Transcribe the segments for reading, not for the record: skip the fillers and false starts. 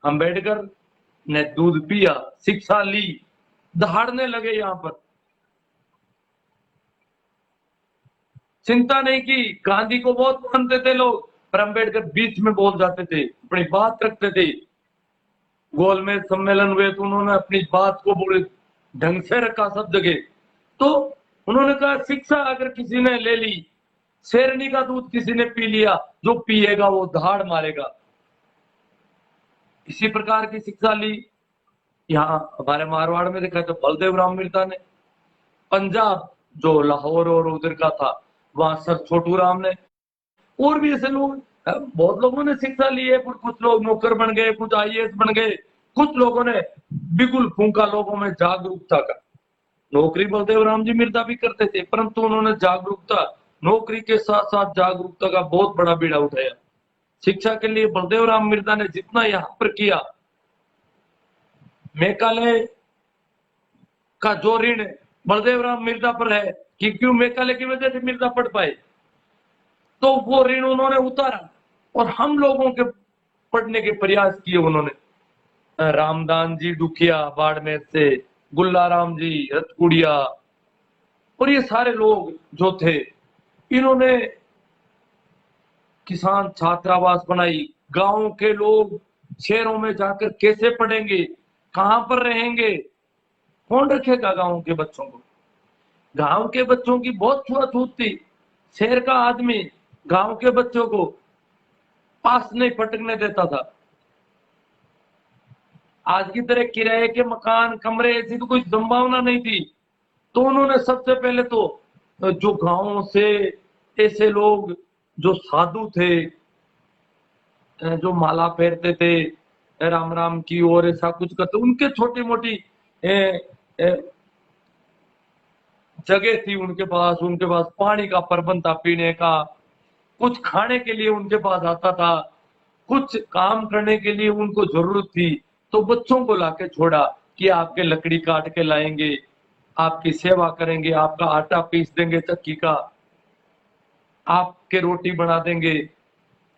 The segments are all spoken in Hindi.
अंबेडकर ने दूध पिया, शिक्षा ली, दहाड़ने लगे यहाँ पर, चिंता नहीं की। गांधी को बहुत मानते थे लोग, पर अंबेडकर बीच में बोल जाते थे, अपनी बात रखते थे। गोलमेज सम्मेलन हुए तो उन्होंने अपनी बात को बड़े ढंग से रखा सब जगह। तो उन्होंने कहा शिक्षा अगर किसी ने ले ली, शेरनी का दूध किसी ने पी लिया, जो पिएगा वो दहाड़ मारेगा। इसी प्रकार की शिक्षा ली। यहाँ हमारे मारवाड़ में देखा तो बलदेव राम मिर्जा ने, पंजाब जो लाहौर और उधर का था वहां सर छोटू राम ने, और भी ऐसे लोग, बहुत लोगों ने शिक्षा ली है, कुछ लोग नौकर बन गए, कुछ आईएएस बन गए, कुछ लोगों ने बिल्कुल फूंका लोगों में जागरूकता का। नौकरी बलदेव राम जी मिर्जा भी करते थे, परंतु उन्होंने जागरूकता, नौकरी के साथ साथ जागरूकता का बहुत बड़ा बीड़ा उठाया। शिक्षा के लिए बलदेव राम मिर्जा ने जितना यहाँ पर किया, मेघालय का जो ऋण बलदेव राम मिर्जा पर है कि क्यों मेघालय की वजह से मिर्जा पढ़ पाए, तो वो ऋण उन्होंने उतारा और हम लोगों के पढ़ने के प्रयास किए उन्होंने। रामदान जी दुखिया बाड़मेर से, गुल्लाराम जी रतकुड़िया, और ये सारे लोग जो थे, इन्होंने किसान छात्रावास बनाई। गांव के लोग शहरों में जाकर कैसे पढ़ेंगे, कहां पर रहेंगे, कौन रखेगा गांव के बच्चों को। गांव के बच्चों की बहुत छुआछूत थी। शहर का आदमी गांव के बच्चों को पास नहीं फटकने देता था। आज की तरह किराए के मकान कमरे ऐसी तो कोई संभावना नहीं थी। तो उन्होंने सबसे पहले तो जो गांवों से ऐसे लोग जो साधु थे, जो माला फेरते थे राम राम की, और ऐसा कुछ करते, उनके छोटी मोटी जगह थी उनके पास पानी का प्रबंध था, पीने का, कुछ खाने के लिए उनके पास आता था, कुछ काम करने के लिए उनको जरूरत थी। तो बच्चों को लाके छोड़ा कि आपके लकड़ी काट के लाएंगे, आपकी सेवा करेंगे, आपका आटा पीस देंगे चक्की का, आपके रोटी बना देंगे।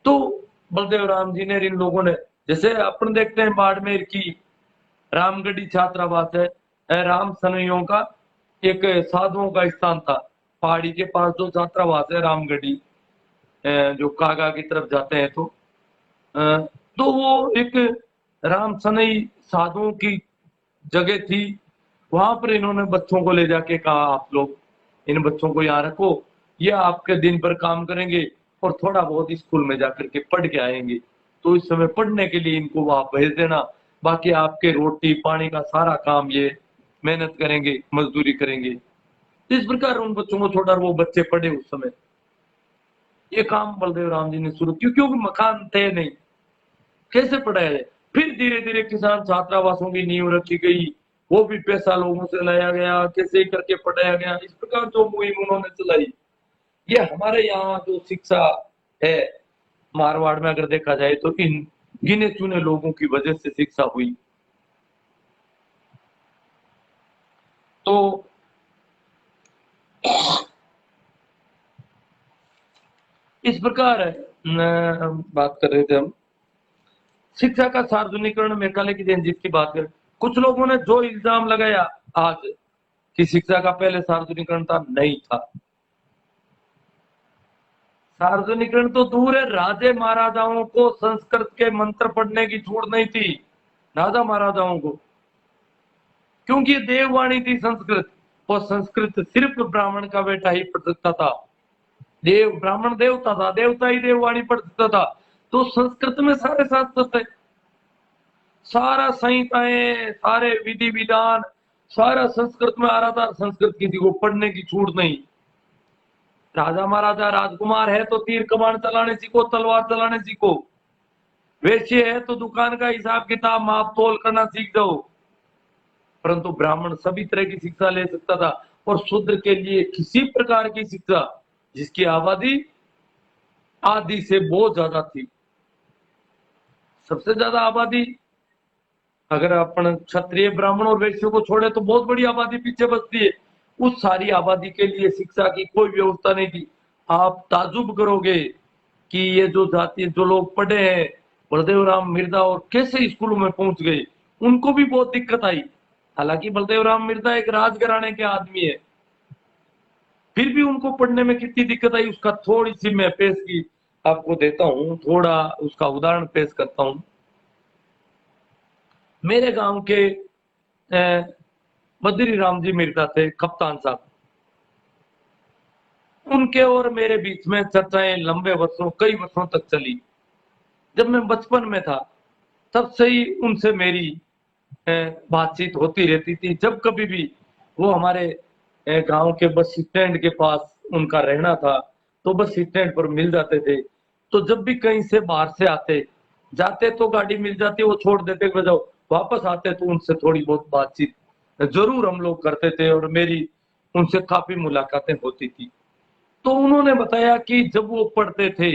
तो बलदेव राम जी ने, इन लोगों ने, जैसे अपन देखते हैं बाड़मेर की रामगढ़ी छात्रावास है, राम सनइयों का एक साधुओं का स्थान था। पहाड़ी के पास जो छात्रावास है रामगढ़ी, जो कागा की तरफ जाते हैं तो वो एक राम सनई साधुओं की जगह थी। वहां पर इन्होंने बच्चों को ले जाके कहा, आप लोग इन बच्चों को यहाँ रखो, ये आपके दिन भर काम करेंगे और थोड़ा बहुत स्कूल में जाकर के पढ़ के आएंगे, तो इस समय पढ़ने के लिए इनको वहां भेज देना, बाकी आपके रोटी पानी का सारा काम ये मेहनत करेंगे, मजदूरी करेंगे। इस प्रकार उन बच्चों को छोड़ा, वो बच्चे पढ़े उस समय। ये काम बलदेव राम जी ने शुरू किया, क्योंकि मकान थे नहीं, कैसे पढ़ाया जाए। फिर धीरे धीरे किसान छात्रावासों की नींव रखी गई, वो भी पैसा लोगों से लाया गया, कैसे ही करके पढ़ाया गया। इस प्रकार जो मुहिम उन्होंने चलाई, ये हमारे यहाँ जो शिक्षा है मारवाड़ में अगर देखा जाए तो इन गिने चुने लोगों की वजह से शिक्षा हुई। तो इस प्रकार बात कर रहे थे हम शिक्षा का सार्वजनिकरण, मेघालय की जनजीत की बात करें, कुछ लोगों ने जो इल्जाम लगाया आज कि शिक्षा का पहले सार्वजनिकरण था, नहीं था। सार्वजनिकरण तो दूर है, राजे महाराजाओं को संस्कृत के मंत्र पढ़ने की छूट नहीं थी, राजा महाराजाओं को, क्योंकि देववाणी थी संस्कृत, और संस्कृत सिर्फ ब्राह्मण का बेटा ही पढ़ सकता था। देव ब्राह्मण देवता था, देवता ही देववाणी पढ़ सकता था। तो संस्कृत में सारे शास्त्र थे, सारा संहिताएं, सारे विधि विधान, सारा संस्कृत में आ रहा था। संस्कृत किसी को पढ़ने की छूट नहीं। राजा महाराजा राजकुमार है तो तीर कमान चलाने सीखो, तलवार चलाने सीखो। वैश्य है तो दुकान का हिसाब किताब माप तोल करना सीख जाओ। परंतु ब्राह्मण सभी तरह की शिक्षा ले सकता था, और शूद्र के लिए किसी प्रकार की शिक्षा जिसकी आबादी आदि से बहुत ज्यादा थी, सबसे ज्यादा आबादी, अगर अपन क्षत्रिय ब्राह्मण और वैश्यों को छोड़े तो बहुत बड़ी आबादी पीछे बचती है। उस सारी आबादी के लिए शिक्षा की कोई व्यवस्था नहीं थी। आप ताजुब करोगे कि ये जो जाति, जो लोग पढ़े हैं, बलदेव राम मिर्दा और कैसे स्कूलों में पहुंच गए, उनको भी बहुत दिक्कत आई। हालांकि बलदेव राम मिर्दा एक राजघराने के आदमी है, फिर भी उनको पढ़ने में कितनी दिक्कत आई उसका थोड़ी सी मैं पेश की आपको देता हूं, थोड़ा उसका उदाहरण पेश करता हूं। मेरे गांव के बद्री राम जी मिर्जा थे, कप्तान साहब। उनके और मेरे बीच में चर्चाएं लंबे वर्षों, कई वर्षों तक चली। जब मैं बचपन में था तब से ही उनसे मेरी बातचीत होती रहती थी। जब कभी भी वो हमारे गांव के बस स्टैंड के पास उनका रहना था, तो बस स्टैंड पर मिल जाते थे। तो जब भी कहीं से बाहर से आते जाते तो गाड़ी मिल जाती, वो छोड़ देते कि जाओ, वापस आते तो उनसे थोड़ी बहुत बातचीत जरूर हम लोग करते थे और मेरी उनसे काफी मुलाकातें होती थी। तो उन्होंने बताया कि जब वो पढ़ते थे,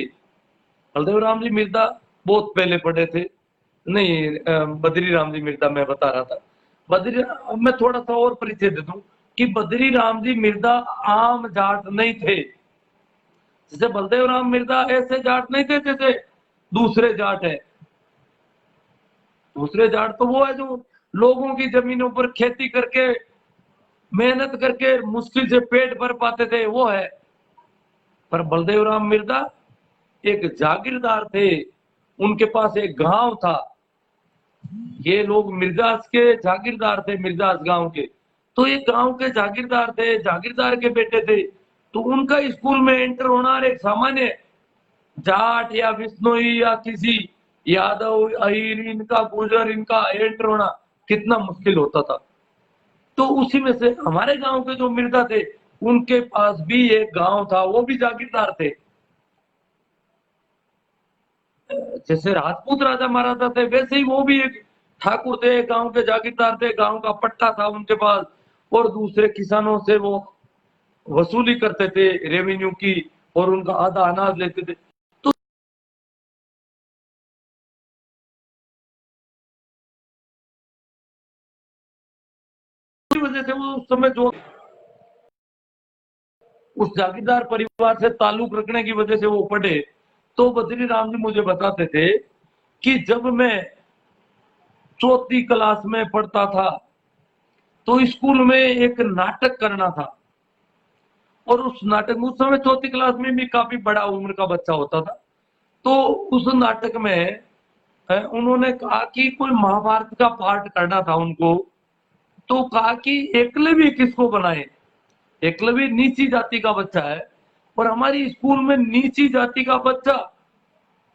बलदेव राम जी मिर्जा बहुत पहले पढ़े थे, नहीं बद्री राम जी मिर्जा मैं बता रहा था। बद्री, अब मैं थोड़ा सा और परिचय दे दूं कि बद्री राम जी मिर्जा आम जाट नहीं थे। जैसे बलदेव राम मिर्जा ऐसे जाट नहीं थे जैसे दूसरे जाट है। दूसरे जाट तो वो है जो लोगों की जमीनों पर खेती करके मेहनत करके मुश्किल से पेट भर पाते थे, वो है। पर बलदेव राम मिर्जा एक जागीरदार थे, उनके पास एक गांव था। ये लोग मिर्जास के जागीरदार थे, मिर्जास गांव के। तो ये गांव के जागीरदार थे, जागीरदार के बेटे थे। तो उनका स्कूल में एंटर होना एक सामान्य जाट या बिश्नोई या किसी यादव अहीर इनका गुर्जर इनका एंटर होना कितना मुश्किल होता था। तो उसी में से हमारे गांव के जो मिर्जा थे, उनके पास भी एक गांव था, वो भी जागीरदार थे। जैसे राजपूत राजा महाराजा थे, वैसे ही वो भी एक ठाकुर थे, गांव के जागीरदार थे, गांव का पट्टा था उनके पास। और दूसरे किसानों से वो वसूली करते थे रेवेन्यू की, और उनका आधा अनाज लेते थे। तो इसी वजह से वो उस समय जो उस जागीरदार परिवार से ताल्लुक रखने की वजह से वो पढ़े। तो बद्री राम जी मुझे बताते थे कि जब मैं चौथी क्लास में पढ़ता था तो स्कूल में एक नाटक करना था। और उस नाटक में, उस समय चौथी क्लास में भी काफी बड़ा उम्र का बच्चा होता था। तो उस नाटक में उन्होंने कहा कि कोई महाभारत का पाठ करना था उनको। तो कहा कि एकलव्य किसको बनाए। एकलव्य नीची जाति का बच्चा है, और हमारी स्कूल में नीची जाति का बच्चा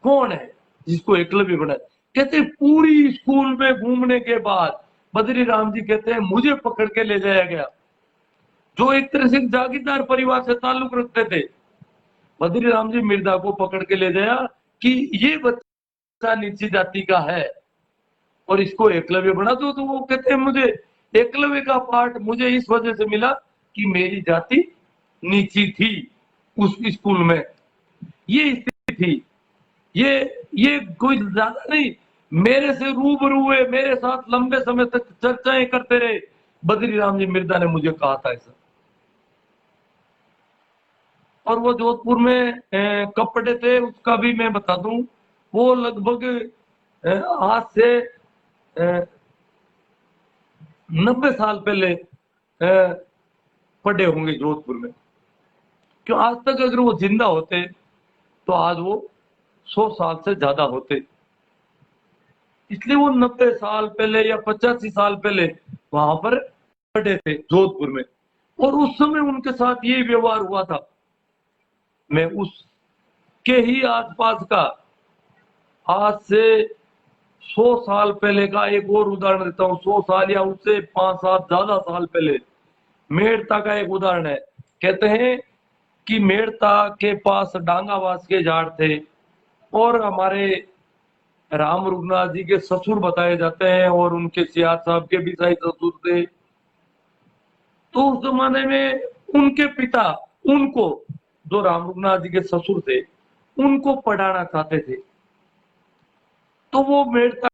कौन है जिसको एकलव्य बनाए। कहते पूरी स्कूल में घूमने के बाद बद्री राम जी कहते हैं मुझे पकड़ के ले जाया गया, जो एक तरह से जागीरदार परिवार से ताल्लुक रखते थे। बद्री राम जी मिर्जा को पकड़ के ले गया कि ये बच्चा नीची जाति का है और इसको एकलव्य बना दो। तो वो कहते हैं मुझे एकलव्य का पाठ मुझे इस वजह से मिला कि मेरी जाति नीची थी उस स्कूल में, ये स्थिति थी। ये ये कोई ज्यादा नहीं, मेरे से रूबरू हुए, मेरे साथ लंबे समय तक चर्चाएं करते रहे बद्री राम जी मिर्जा ने मुझे कहा था ऐसा। और वो जोधपुर में कपड़े थे उसका भी मैं बता दूं, वो लगभग आज से 90 साल पहले पढ़े होंगे जोधपुर में। क्यों, आज तक अगर वो जिंदा होते तो आज वो 100 साल से ज्यादा होते। इसलिए वो 90 साल पहले या 85 साल पहले वहां पर पढ़े थे जोधपुर में, और उस समय उनके साथ ये व्यवहार हुआ था। मैं उसके ही आसपास का आज से 100 साल पहले का एक और उदाहरण देता हूँ। 100 साल या उससे 5-7 ज्यादा साल पहले मेड़ता का एक उदाहरण है। कहते हैं कि मेड़ता के पास डांगावास के झाड़ थे, और हमारे राम रघुनाथ जी के ससुर बताए जाते हैं, और उनके सियार साहब के भी शायद ससुर थे। तो उस जमाने में उनके पिता उनको, जो राम रघुनाथ जी के ससुर थे, उनको पढ़ाना चाहते थे। तो वो मेड़ता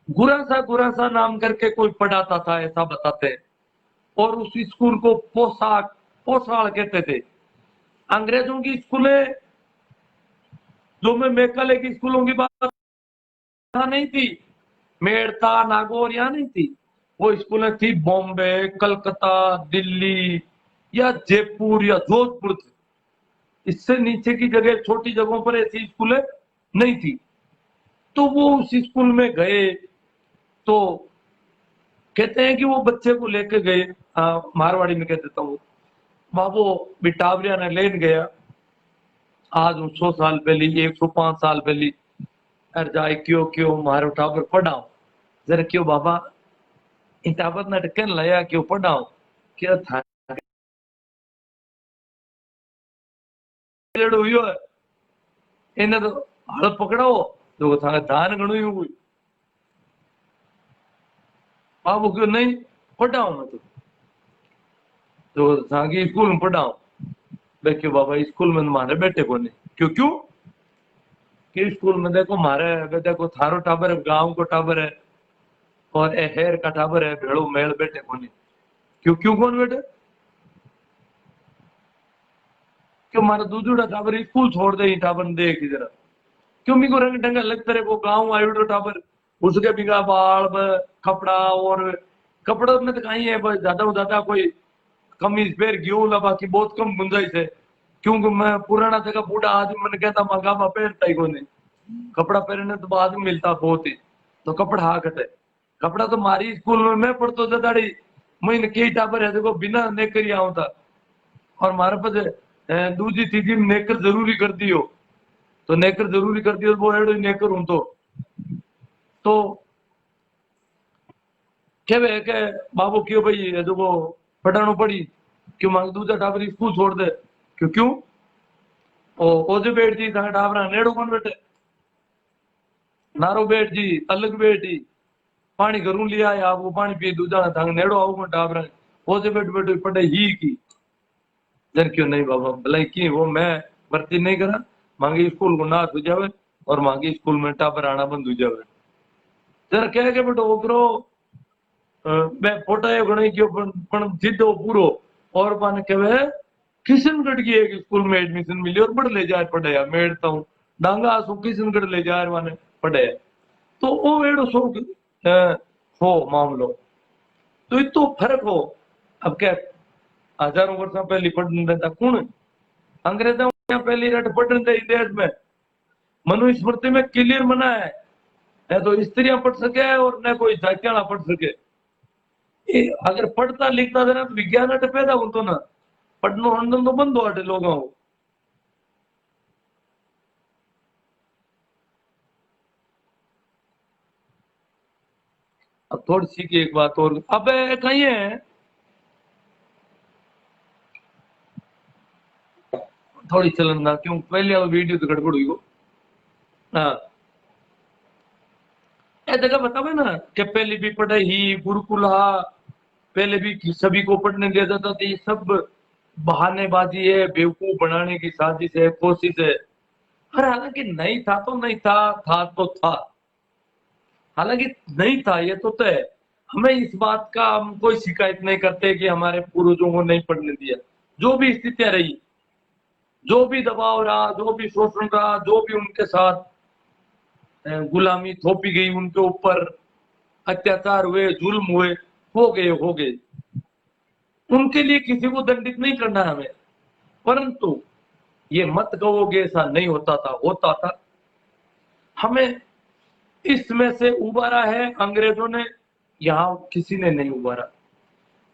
गुरासा नाम करके कोई पढ़ाता था ऐसा बताते हैं। और उस स्कूल को पोशाक पोसाड़ कहते थे। अंग्रेजों की स्कूलें, जो मैं मेघालय की स्कूलों की बात, यहाँ नहीं थी। मेड़ता, नागौर यहाँ नहीं थी। वो स्कूलें थी बॉम्बे, कलकत्ता, दिल्ली या जयपुर या जोधपुर थी। इससे नीचे की जगह, छोटी जगहों पर ऐसी स्कूलें नहीं थी। तो वो उस स्कूल में गए, तो कहते हैं कि वो बच्चे को लेके गए, मारवाड़ी में कह देता हूँ, बाबू बिटावरिया ने लेन गया। आज 100 साल पहले, 105 साल पहले, अरे जाए क्यों क्यों मारो टाबर पढ़ाओ, जरा क्यों बाबा इन टाबर ने टकन लाया, क्यों पढ़ाओ, क्या था हुई है इन्हें तो हल पकड़ाओ, तो था धान गणु हुई। बाबू क्यों नहीं पढ़ाओ, मैं तो सांगी स्कूल में पढ़ाओ। देखियो बाबा स्कूल में मारे बेटे को नहीं, क्यों क्यों कि स्कूल में देखो मारे, देखो थारो टाबर है, गांव को टाबर है, और ए हेर का टाबर है, भेड़ो मेल बेटे को नहीं। क्यों क्यों कौन बेटे, क्यों मारा दूसरा टाबर स्कूल छोड़ दे, टाबर देख जरा, क्यों मी को रंग ढंगा लगता रहे, वो गाँव आयुडो टाबर, उसके बिगा बाल कपड़ा, और कपड़ा में तो कहीं है बस, ज्यादा कोई कमीज पहन गयो ला, बाकी बहुत कम गुंजाइश है। क्योंकि मैं पुराना जगह बूढ़ा आदमी, मैंने कहता मंगावा पहनता ही को नहीं, कपड़ा पहनने तो बाद में मिलता बहुत ही, तो कपड़ा हाकत है। कपड़ा तो मारी स्कूल में मैं पढ़तो था दाड़ी, मैं कई टाबर है देखो बिना नेकर ही आऊं था, और मारे पास दूसरी तीसरी नेकर जरूरी कर दियो, तो नेकर जरूरी कर दियो, वो एडो नेकर हूं तो क्या वे के बाबू क्यों भाई ये देखो पढ़ानो पड़ी, क्यों मांग दूसरा टाबर स्कूल छोड़ दे, क्यों क्यों ओ जो बैठ जी था टाबरा नेड़ो कौन बैठे, नारो बैठ जी अलग बैठी, पानी घरों लिया या वो पानी पी दूजा थंग नेड़ो आओ कौन टाबरा, ओ जो बैठ बैठ पढ़े ही की, जन क्यों नहीं बाबा भलाई की, वो मैं भर्ती नहीं करा, मांगी स्कूल को ना हो जावे, और मांगी स्कूल में टाबर आना बंद हो जावे। जरा कह के बेटो ओकरो मैं फोटायो घणो क्यों पण सीधो पूरो, और पाने कहे किशनगढ़ की एक स्कूल में एडमिशन मिली और बड़ ले जाए पढ़ाया, मेड़ता हूँ डांगा आसू किशनगढ़ ले जाए माने पढ़ाया। तो वो एड़ो सो हो मामलो, तो इतो फर्क हो। अब क्या हजारों वर्षों पहले पढ़ने देता कौन, अंग्रेजों पहली रट पढ़ने दे देश में, मनुस्मृति में क्लियर मना है, न तो स्त्रियां पढ़ सके और न कोई जातियां पढ़ सके। अगर पढ़ता लिखता था ना तो विज्ञान अट पैदा होतो ना, पढ़नो हंडन तो बंद हो अटे लोगों को। अब थोड़ी सी की एक बात और, अब कहीं है थोड़ी चलन ना, क्यों पहले वाला वीडियो तो गड़बड़ हुई को। हाँ ये जगह बतावे ना कि पहले भी पढ़ाई ही गुरुकुल हा, पहले भी सभी को पढ़ने दिया जाता था, ये सब बहानेबाजी है, बेवकूफ बनाने की साजिश है, कोशिश है। अरे हालांकि नहीं था तो नहीं था तो था, हालांकि नहीं था ये तो तय। हमें इस बात का हम कोई शिकायत नहीं करते कि हमारे पूर्वजों को नहीं पढ़ने दिया, जो भी स्थितियां रही, जो भी दबाव रहा, जो भी शोषण रहा, जो भी उनके साथ गुलामी थोपी गई उनके ऊपर, अत्याचार हुए, जुल्म हुए, हो गए, उनके लिए किसी को दंडित नहीं करना है हमें। परंतु ये मत कहोगे ऐसा नहीं होता था, होता था। हमें इसमें से उबारा है अंग्रेजों ने, यहाँ किसी ने नहीं उबारा।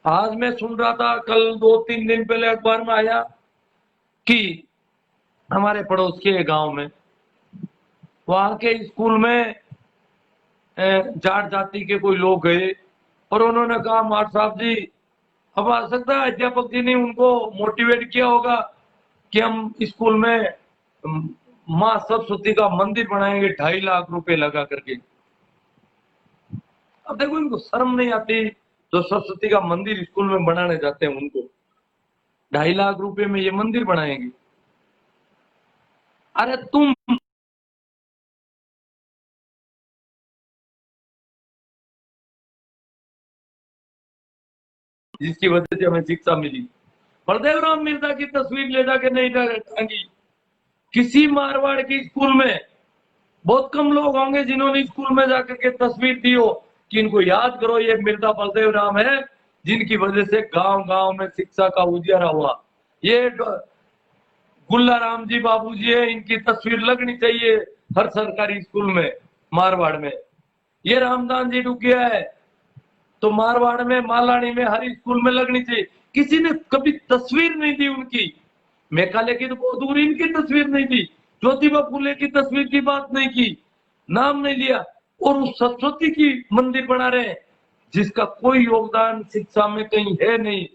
आज मैं सुन रहा था, कल 2-3 दिन पहले अखबार में आया कि हमारे पड़ोस के गांव में, वहां के स्कूल में जाट जाति के कोई लोग गए, और उन्होंने कहा मार साहब जी, अब आ सकता है अध्यापक जी ने उनको मोटिवेट किया होगा कि हम स्कूल में माँ सरस्वती का मंदिर बनाएंगे 2.5 लाख रुपए लगा करके। अब देखो इनको शर्म नहीं आती, जो सरस्वती का मंदिर स्कूल में बनाने जाते हैं उनको 2.5 लाख रुपए में ये मंदिर बनाएंगे। अरे तुम जिसकी वजह से हमें शिक्षा मिली, बलदेव राम मिर्जा की तस्वीर ले जाके नहीं टांगी। किसी मारवाड़ की स्कूल में बहुत कम लोग होंगे जिन्होंने स्कूल में जाकर के तस्वीर दी हो कि इनको याद करो, ये मिर्जा बलदेव राम है जिनकी वजह से गांव गांव में शिक्षा का उजियारा हुआ। ये गुल्ला राम जी बाबू जी है, इनकी तस्वीर लगनी चाहिए हर सरकारी स्कूल में मारवाड़ में। ये रामदान जी डुगिया है तो मारवाड़ में, मालानी में, हर स्कूल में लगनी चाहिए। किसी ने कभी तस्वीर नहीं दी उनकी। मेघालय की तो बहुत दूर, इनकी तस्वीर नहीं दी। ज्योतिबा फुले की तस्वीर की बात नहीं की, नाम नहीं लिया। और उस सरस्वती की मंदिर बना रहे हैं जिसका कोई योगदान शिक्षा में कहीं है नहीं।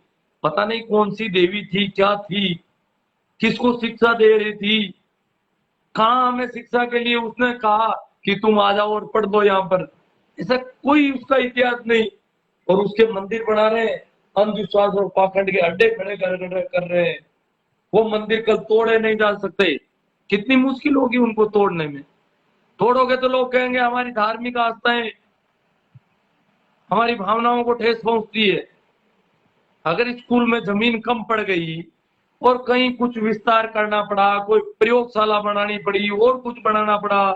पता नहीं कौन सी देवी थी, क्या थी, किसको शिक्षा दे रही थी, कहाँ हमें शिक्षा के लिए उसने कहा कि तुम आ जाओ और पढ़ दो यहाँ पर। ऐसा कोई उसका इतिहास नहीं। और उसके मंदिर बना रहे हैं, अंधविश्वास और पाखंड के अड्डे खड़े कर रहे हैं। वो मंदिर कल तोड़े नहीं जा सकते। कितनी मुश्किल होगी उनको तोड़ने में। तोड़ोगे तो लोग कहेंगे हमारी धार्मिक आस्थाएं, हमारी भावनाओं को ठेस पहुंचती है। अगर स्कूल में जमीन कम पड़ गई और कहीं कुछ विस्तार करना पड़ा, कोई प्रयोगशाला बनानी पड़ी और कुछ बनाना पड़ा,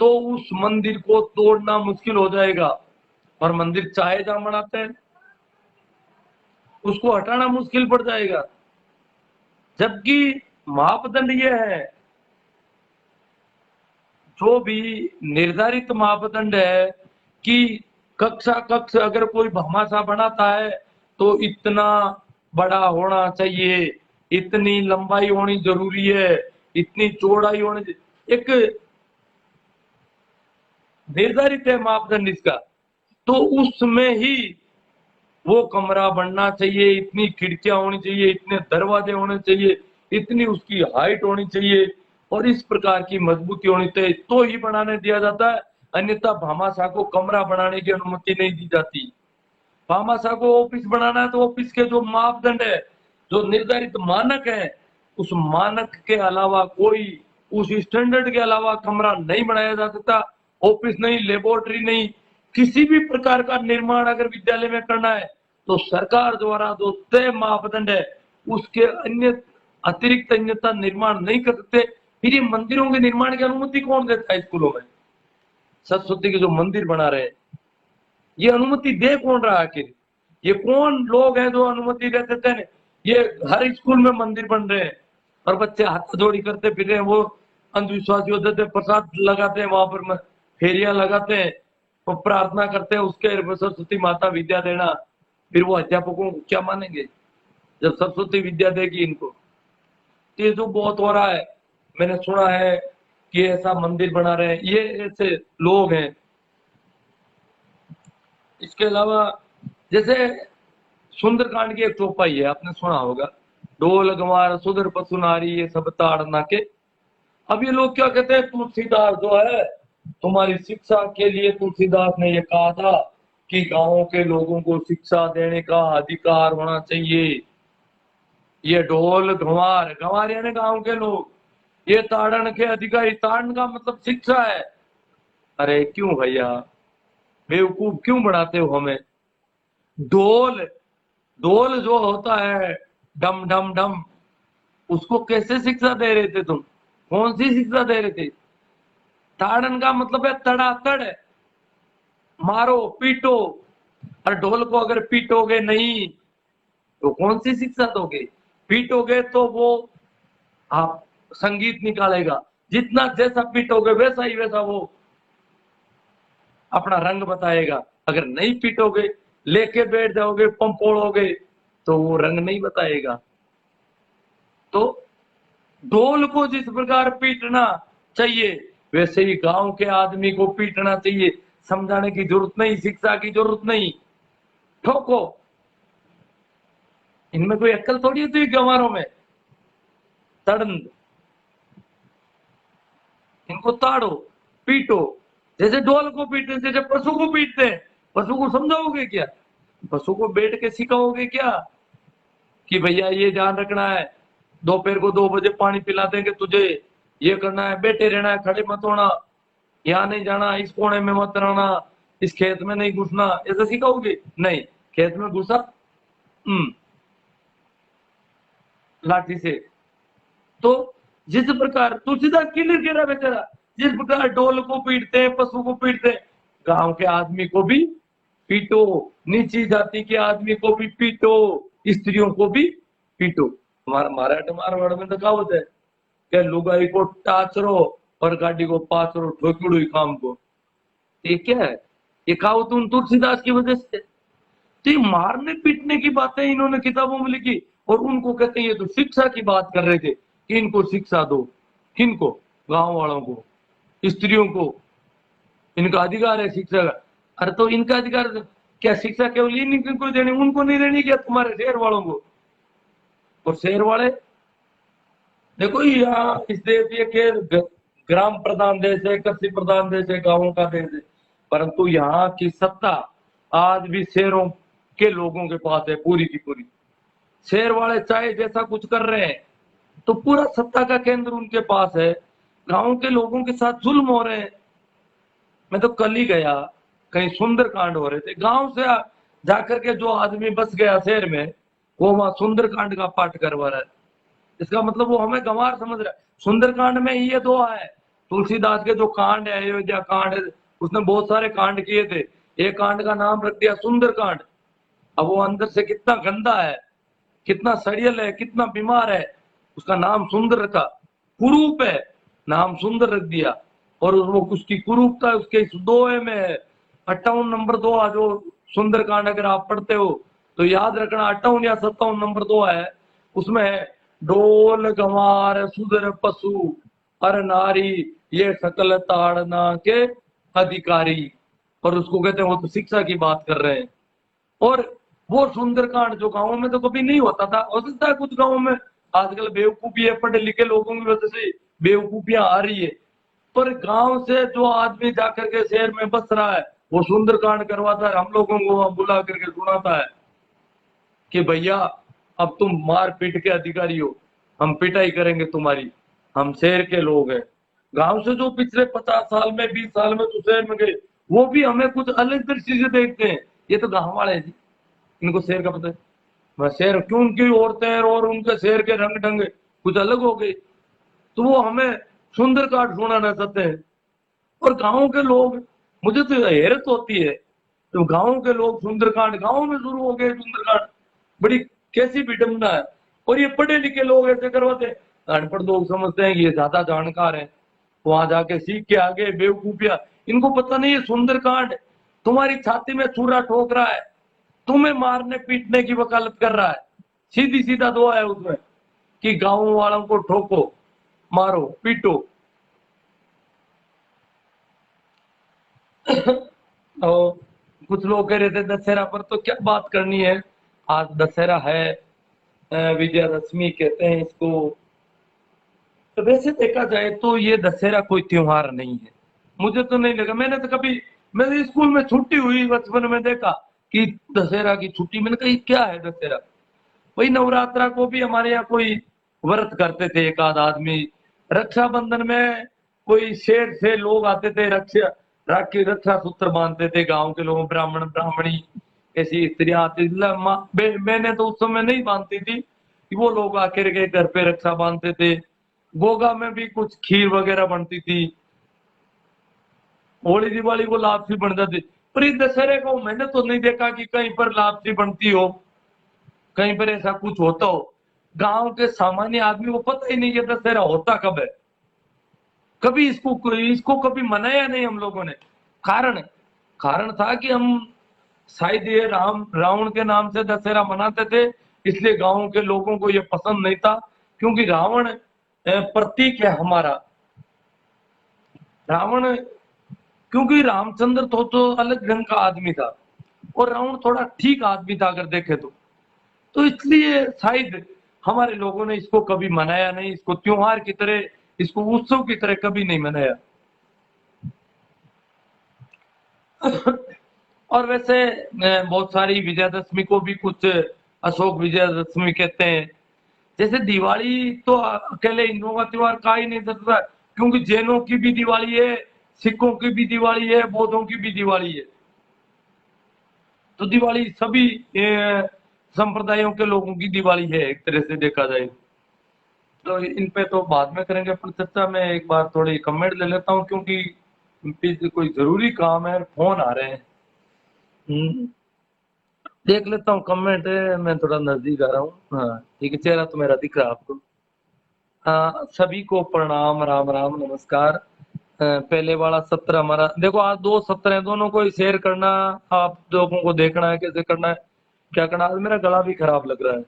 तो उस मंदिर को तोड़ना मुश्किल हो जाएगा। और मंदिर चाहे जहां बनाते हैं उसको हटाना मुश्किल पड़ जाएगा। जबकि मापदंड ये है, जो भी निर्धारित मापदंड है कि कक्षा कक्ष अगर कोई भामाशाह बनाता है तो इतना बड़ा होना चाहिए, इतनी लंबाई होनी जरूरी है, इतनी चौड़ाई होनी, एक निर्धारित है मापदंड इसका। तो उसमें ही वो कमरा बनना चाहिए, इतनी खिड़कियां होनी चाहिए, इतने दरवाजे होने चाहिए, इतनी उसकी हाइट होनी चाहिए और इस प्रकार की मजबूती होनी चाहिए, तो ही बनाने दिया जाता है। अन्यथा भामाशाह को कमरा बनाने की अनुमति नहीं दी जाती। भामाशाह को ऑफिस बनाना है तो ऑफिस के जो मापदंड है, जो निर्धारित मानक है, उस मानक के अलावा कोई, उस स्टैंडर्ड के अलावा कमरा नहीं बनाया जा सकता। ऑफिस नहीं, लेबोरेटरी नहीं, किसी भी प्रकार का निर्माण अगर विद्यालय में करना है तो सरकार द्वारा जो तय मापदंड है उसके अन्य अतिरिक्त अन्यथा निर्माण नहीं कर सकते। फिर ये मंदिरों के निर्माण की अनुमति कौन देता है स्कूलों में? सरस्वती के जो मंदिर बना रहे हैं ये अनुमति दे कौन रहा है आखिर? ये कौन लोग हैं जो अनुमति दे देते हैं? ये हर स्कूल में मंदिर बन रहे हैं और बच्चे हाथ जोड़ी करते फिर रहे हैं। वो अंधविश्वासी होते थे, प्रसाद लगाते हैं, वहां पर फेरियां लगाते हैं, वो प्रार्थना करते हैं उसके सरस्वती माता विद्या देना। फिर वो अध्यापकों को क्या मानेंगे जब सरस्वती विद्या देगी इनको? ये जो बहुत हो रहा है, मैंने सुना है कि ऐसा मंदिर बना रहे हैं, ये ऐसे लोग हैं। इसके अलावा जैसे सुंदरकांड की एक चौपाई है, आपने सुना होगा, ढोल गंवार सुधर पशु नारी ये सब ताड़ नाके। अब ये लोग क्या कहते हैं, तुलसीदास जो है, तुम्हारी शिक्षा के लिए तुलसीदास ने ये कहा था कि गांवों के लोगों को शिक्षा देने का अधिकार होना चाहिए। ये ढोल गंवार, गंवार यानी गांव के लोग, ये ताड़न के अधिकारी, ताड़न का मतलब शिक्षा है। अरे क्यों भैया, बेवकूफ क्यों बनाते हो हमें? ढोल, ढोल जो होता है डम डम डम, उसको कैसे शिक्षा दे रहे थे तुम? कौन सी शिक्षा दे रहे थे? ताड़न का मतलब है तड़ातड़, मारो पीटो। और ढोल को अगर पीटोगे नहीं तो कौन सी शिक्षा दोगे? पीटोगे तो वो आप संगीत निकालेगा, जितना जैसा पीटोगे वैसा ही वैसा वो अपना रंग बताएगा। अगर नहीं पीटोगे, लेके बैठ जाओगे, पंपोड़ोगे, तो वो रंग नहीं बताएगा। तो ढोल को जिस प्रकार पीटना चाहिए वैसे ही गांव के आदमी को पीटना चाहिए। समझाने की जरूरत नहीं, शिक्षा की जरूरत नहीं, ठोको। इनमें कोई अक्ल थोड़ी होती है गंवारों में। तड़न, इनको ताड़ो, पीटो, जैसे ढोल को पीटते, जैसे पशु को पीटते हैं। पशु को समझाओगे क्या? पशु को बैठ के सिखाओगे क्या कि भैया ये ध्यान रखना है, दोपहर को 2 बजे पानी पिला देंगे तुझे, ये करना है, बैठे रहना है, खड़े मत होना, यहाँ नहीं जाना, इस कोने में मत रहना, इस खेत में नहीं घुसना, ऐसा सिखाओगे? नहीं। खेत में घुसा लाठी से। तो जिस प्रकार तुलसीदास क्लियर कह रहा बेचारा, जिस प्रकार ढोल को पीटते हैं, पशु को पीटते हैं, गांव के आदमी को भी पीटो, नीची जाति के आदमी को भी पीटो, स्त्रियों को भी पीटो। हमारा मारवाड़ में तो कहावत है कि लुगाई को टाचरो और गाड़ी को पाचरो, ठोकड़ो ही काम को। ये क्या है? ये कहावत उन तुलसीदास की वजह से। तो ये मारने पीटने की बातें इन्होंने किताबों में लिखी, और उनको कहते हैं ये तो शिक्षा की बात कर रहे थे कि इनको शिक्षा दो। किनको? गांव वालों को, स्त्रियों को, इनका अधिकार है शिक्षा का। अरे तो इनका अधिकार क्या शिक्षा केवल इनको देनी, उनको नहीं देनी क्या? तुम्हारे शहर वालों को? और शहर वाले देखो यहाँ इस देश ये के ग्राम प्रधान देश है, कृषि प्रधान देश है, गांवों का देश है, परंतु यहाँ की सत्ता आज भी शहरों के लोगों के पास है पूरी की पूरी। शहर वाले चाहे जैसा कुछ कर रहे हैं तो पूरा सत्ता का केंद्र उनके पास है, गांव के लोगों के साथ जुल्म हो रहे हैं। मैं तो कल ही गया, कहीं सुंदरकांड हो रहे थे, गांव से जाकर के जो आदमी बस गया शहर में, वो वहां सुंदरकांड का पाठ करवा रहा है। इसका मतलब वो हमें गंवार समझ रहा है। सुंदरकांड में ये दोहा है, तुलसीदास के जो कांड है, अयोध्या कांड है, उसने बहुत सारे कांड किए थे, एक कांड का नाम रख दिया सुंदरकांड। अब वो अंदर से कितना गंदा है, कितना सड़ियल है, कितना बीमार है, उसका नाम सुंदर रखा। कुरूप है, नाम सुंदर रख दिया। और वो उसकी कुरूपता उसके इस दोहे में है। 58 नंबर दोहा जो सुंदरकांड अगर आप पढ़ते हो तो याद रखना, 58 या 57 नंबर दोहा है, उसमें है ढोल गंवार सुधर पशु अर नारी ये सकल ताड़ना के अधिकारी। और उसको कहते हैं, वो तो शिक्षा की बात कर रहे हैं। और वो सुंदरकांड जो गांवों में तो कभी नहीं होता था, हो सकता है कुछ गांवों में आजकल बेवकूफी है, पढ़े लिखे लोगों की वजह से बेवकूफियां आ रही है, पर गांव से जो आदमी जाकर के शहर में बस रहा है वो सुंदरकांड करवाता है, हम लोगों को बुला करके सुनाता है कि भैया अब तुम मार पीट के अधिकारी हो, हम पिटाई करेंगे तुम्हारी, हम शहर के लोग हैं। गांव से जो पिछले 50 साल में 20 साल में तो शहर में गए, वो भी हमें कुछ अलग दृष्टि से देखते हैं। ये तो गांव वाले हैं जी, इनको शहर का पता है। मैं शहर क्यों, उनकी औरतें और उनके शहर के रंग ढंग कुछ अलग हो गए, तो वो हमें सुंदरकांड सुनाना चाहते हैं। और गांव के लोग, मुझे तो हैरत होती है, तो गांव के लोग सुंदरकांड, गांव में शुरू हो गए सुंदरकांड, बड़ी कैसी विडंबना है। और ये पढ़े लिखे लोग ऐसे करवाते हैं, अनपढ़ लोग समझते हैं कि ये ज्यादा जानकार है, वहां जाके सीख के आगे बेवकूफिया। इनको पता नहीं है सुंदरकांड तुम्हारी छाती में छुरा ठोक रहा है, तुम्हें मारने पीटने की वकालत कर रहा है। सीधी सीधा दुआ है उसमें कि गांव वालों को ठोको, मारो, पीटो। और कुछ लोग कह रहे थे दशहरा पर तो क्या बात करनी है, आज दशहरा है, विजयादशमी कहते हैं इसको। तो वैसे देखा जाए तो ये दशहरा कोई त्योहार नहीं है, मुझे तो नहीं लगा। मैंने तो कभी, मेरे स्कूल में छुट्टी हुई बचपन में देखा कि दशहरा की छुट्टी, मैंने कहा क्या है दशहरा। वही नवरात्रा को भी हमारे यहाँ कोई व्रत करते थे एक आध आदमी, रक्षाबंधन में कोई शेर से लोग आते थे, रक्षा राखी रक्षा सूत्र बांधते थे गांव के लोग, ब्राह्मण ब्राह्मणी ऐसी स्त्रियां आती थी। मैंने तो उस समय नहीं बांधती थी, कि वो लोग आकर के घर पे रक्षा बांधते थे। गोगा में भी कुछ खीर वगैरह बनती थी, होली दिवाली को लापसी बन जाती। पर इस दशहरे को मैंने तो नहीं देखा कि कहीं पर लापसी बनती हो, कहीं पर ऐसा कुछ होता हो। गांव के सामान्य आदमी को पता ही नहीं है दशहरा होता कब है, कभी इसको कभी मनाया नहीं हम लोगों ने। कारण कारण था कि हम शायद ये रावण के नाम से दशहरा मनाते थे, इसलिए गांव के लोगों को ये पसंद नहीं था, क्योंकि रावण प्रतीक है हमारा। रावण, क्योंकि रामचंद्र तो अलग ढंग का आदमी था और रावण थोड़ा ठीक आदमी था अगर देखे तो इसलिए शायद हमारे लोगों ने इसको कभी मनाया नहीं, इसको त्योहार की तरह, इसको उत्सव की तरह कभी नहीं मनाया। और वैसे बहुत सारी विजयादशमी को भी कुछ अशोक विजयादशमी कहते हैं। जैसे दिवाली तो अकेले हिंदुओं का त्योहार कहा ही नहीं सकता, क्योंकि जैनों की भी दिवाली है, सिखों की भी दिवाली है, बौद्धों की भी दिवाली है। तो दिवाली सभी संप्रदायों के लोगों की दिवाली है एक तरह से देखा जाए। तो इन पे तो बाद में करेंगे अपन चर्चा। में एक बार थोड़ी कमेंट ले लेता हूँ क्योंकि पीछे कोई जरूरी काम है, फोन आ रहे हैं। देख लेता हूँ कमेंट। मैं थोड़ा नजदीक आ रहा हूँ। हाँ ठीक है, चेहरा तो मेरा दिख रहा है आपको। हाँ सभी को प्रणाम, राम राम, नमस्कार। पहले वाला सत्र हमारा देखो, आज दो सत्र हैं, दोनों को ही शेयर करना। आप लोगों को देखना है कैसे करना है, क्या करना है। आज मेरा गला भी खराब लग रहा है।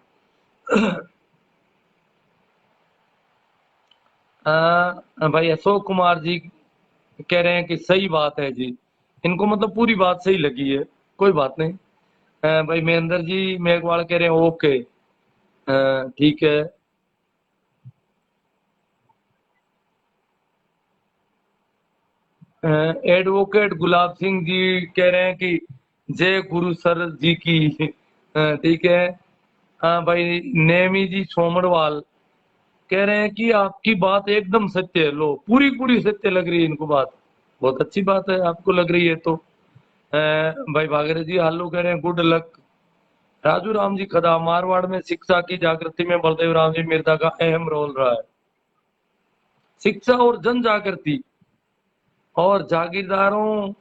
भाई अशोक कुमार जी कह रहे हैं कि सही बात है जी। इनको मतलब पूरी बात सही लगी है, कोई बात नहीं। भाई महेंद्र जी मेघवाल कह रहे हैं ओके, ठीक है। एडवोकेट गुलाब सिंह जी कह रहे हैं कि जय गुरु सर जी की। ठीक है। हाँ भाई नेमी जी सोमरवाल कह रहे हैं कि आपकी बात एकदम सत्य है। लो पूरी पूरी सत्य लग रही है इनको बात। बहुत अच्छी बात है, आपको लग रही है तो। भाई भागरे जी हालू कह रहे हैं गुड लक। राजू राम जी खदा, मारवाड़ में शिक्षा की जागृति में बलदेव राम जी मिर्जा का अहम रोल रहा है। शिक्षा और जन जागृति और जागीरदारों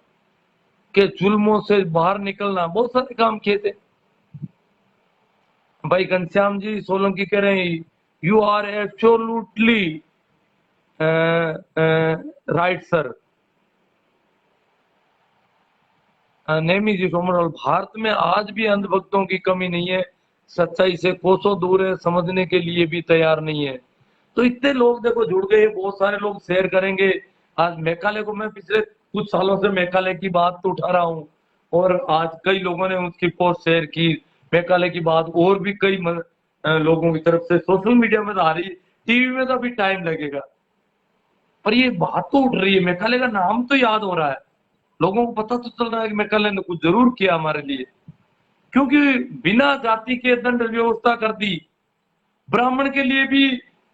के जुल्मों से बाहर निकलना, बहुत सारे काम किए थे। भाई घनश्याम जी सोलंकी कह रहे हैं you are absolutely right sir. Nemi ji Somarwal, Bharat में आज भी अंधभक्तों की कमी नहीं है, सच्चाई से कोसों दूर है, समझने के लिए भी तैयार नहीं है। तो इतने लोग देखो जुड़ गए, बहुत सारे लोग शेयर करेंगे। आज मेघालय को मैं पिछले कुछ सालों से मेघालय की बात तो उठा रहा हूँ, और आज कई लोगों ने उसकी पोस्ट शेयर की मेघालय की बात। और भी कई लोगों की तरफ से सोशल मीडिया में तो आ रही है, टीवी में तो अभी टाइम लगेगा, पर ये बात तो उठ रही है। मेघालय का नाम तो याद हो रहा है, लोगों को पता तो चल रहा है कि मेघालय ने कुछ जरूर किया हमारे लिए। क्योंकि बिना जाति के दंड व्यवस्था कर दी, ब्राह्मण के लिए भी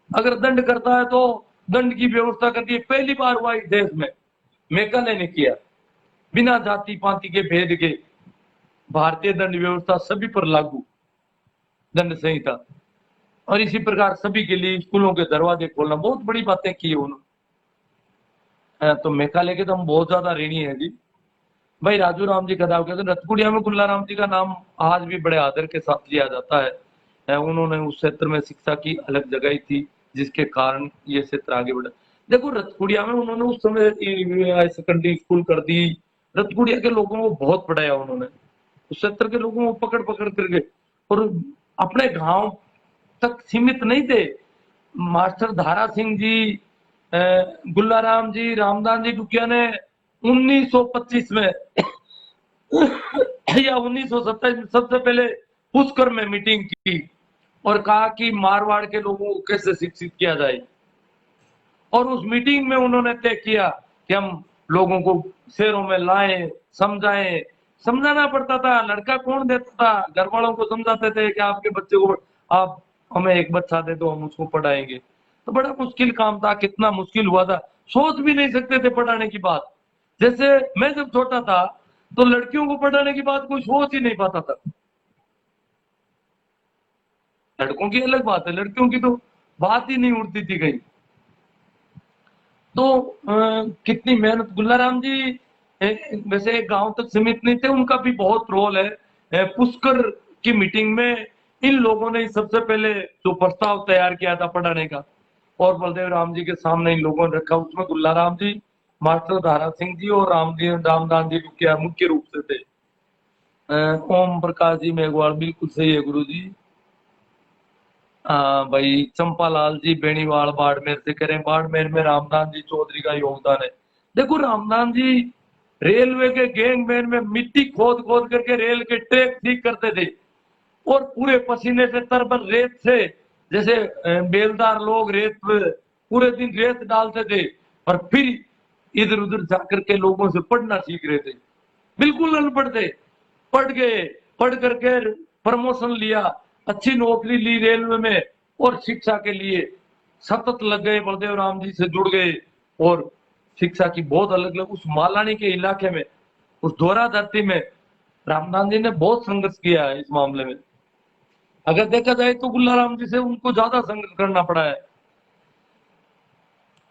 अगर दंड करता है तो दंड की व्यवस्था कर दी। पहली बार हुआ इस देश में, मेघालय ने किया, बिना जाति पाति के भेद के भारतीय दंड व्यवस्था सभी पर लागू, दंड संहिता। और इसी प्रकार सभी के लिए स्कूलों के दरवाजे खोलना, बहुत बड़ी बातें की है उन्होंने। तो मेघालय के तो हम बहुत ज्यादा ऋणी है जी। भाई राजू राम जी कदाव कहते हैं रतकुड़िया में गुल्ला राम जी का नाम आज भी बड़े आदर के साथ लिया जाता है। उन्होंने उस क्षेत्र में शिक्षा की अलग जगह थी, जिसके कारण ये क्षेत्र आगे बढ़ा। देखो रतकुड़िया में उन्होंने उस समय हाई सेकेंडरी स्कूल कर दी। रतकुड़िया के लोगों को बहुत पढ़ाया उन्होंने, उस क्षेत्र के लोगों को पकड़ पकड़ करके। और अपने गांव तक सीमित नहीं थे। मास्टर धारा सिंह जी, गुल्लाराम जी, रामदास जी डुकिया ने 1925 में या 1927 में सबसे पहले पुष्कर में मीटिंग की और कहा कि मारवाड़ के लोगों को कैसे शिक्षित किया जाए। और उस मीटिंग में उन्होंने तय किया कि हम लोगों को शहरों में लाएं, समझाएं। समझाना पड़ता था, लड़का कौन देता था, घर वालों को समझाते थे कि आपके बच्चे को आप हमें एक बच्चा दे दो, हम उसको पढ़ाएंगे। तो बड़ा मुश्किल काम था, कितना मुश्किल हुआ था, सोच भी नहीं सकते थे पढ़ाने की बात। जैसे मैं जब छोटा था तो लड़कियों को पढ़ाने की बात कोई सोच ही नहीं पाता था। लड़कों की अलग बात है, लड़कियों की तो बात ही नहीं उठती थी कहीं। तो कितनी मेहनत गुल्लाराम जी वैसे गांव तक सीमित नहीं थे, उनका भी बहुत रोल है। पुष्कर की मीटिंग में इन लोगों ने सबसे पहले जो प्रस्ताव तैयार किया था पढ़ाने का, और बलदेव राम जी के सामने इन लोगों ने रखा। उसमें गुल्लाराम जी, मास्टर धारा सिंह जी और रामदास जी क्या मुख्य रूप से थे। ओम प्रकाश जी मेघवाल बिल्कुल सही है गुरु जी। हाँ भाई चंपालाल जी बेनीवाल बाड़मेर से कह रहे हैं बाड़मेर में रामदास जी चौधरी का योगदान है। देखो रामदास जी रेलवे के गैंगमैन में मिट्टी खोद खोद करके रेल के ट्रैक ठीक करते थे, और पूरे पसीने से तरबर रेत से, जैसे बेलदार लोग रेत पे पूरे दिन रेत डालते थे, और फिर इधर उधर जाकर के लोगों से पढ़ना सीख रहे थे। बिल्कुल अनपढ़ थे, पढ़ गए, पढ़ करके प्रमोशन लिया, अच्छी नौकरी ली रेलवे में, और शिक्षा के लिए सतत लग गए, बलदेव राम जी से जुड़ गए। और शिक्षा की बहुत अलग अलग उस मालानी के इलाके में, उस दोहरा धरती में रामदास जी ने बहुत संघर्ष किया है इस मामले में। अगर देखा जाए तो गुल्लाराम जी से उनको ज्यादा संघर्ष करना पड़ा है।